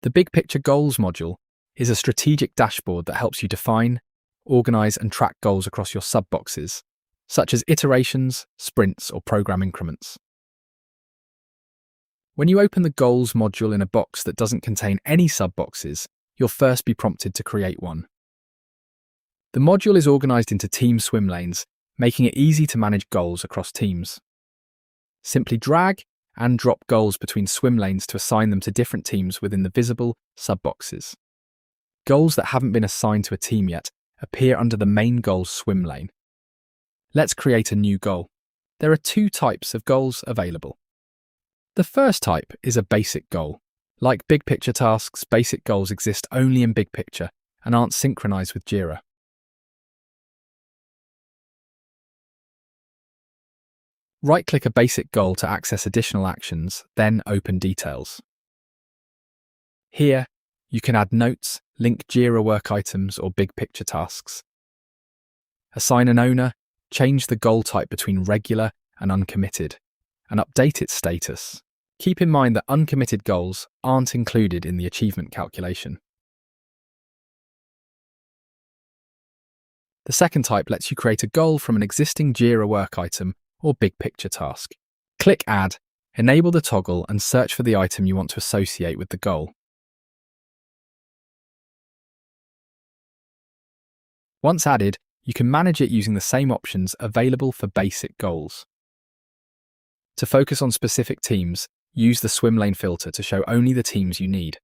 The BigPicture Goals module is a strategic dashboard that helps you define, organize, and track goals across your sub-boxes, such as iterations, sprints, or program increments. When you open the Goals module in a box that doesn't contain any sub-boxes, you'll first be prompted to create one. The module is organized into team swim lanes, making it easy to manage goals across teams. Simply drag and drop goals between swim lanes to assign them to different teams within the visible sub-boxes. Goals that haven't been assigned to a team yet appear under the main goals swim lane. Let's create a new goal. There are two types of goals available. The first type is a basic goal. Like BigPicture tasks, basic goals exist only in BigPicture and aren't synchronized with Jira. Right-click a basic goal to access additional actions, then open Details. Here, you can add notes, link Jira work items or BigPicture tasks. Assign an owner, change the goal type between regular and uncommitted, and update its status. Keep in mind that uncommitted goals aren't included in the achievement calculation. The second type lets you create a goal from an existing Jira work item or BigPicture task. Click Add, enable the toggle, and search for the item you want to associate with the goal. Once added, you can manage it using the same options available for basic goals. To focus on specific teams, use the swim lane filter to show only the teams you need.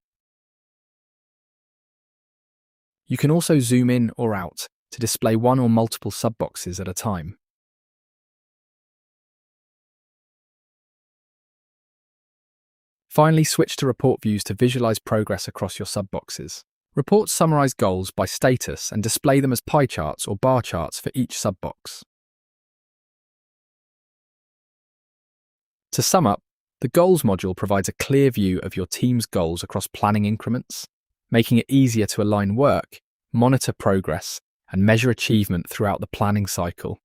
You can also zoom in or out to display one or multiple sub-boxes at a time. Finally, switch to report views to visualize progress across your sub-boxes. Reports summarize goals by status and display them as pie charts or bar charts for each sub-box. To sum up, the Goals module provides a clear view of your team's goals across planning increments, making it easier to align work, monitor progress, and measure achievement throughout the planning cycle.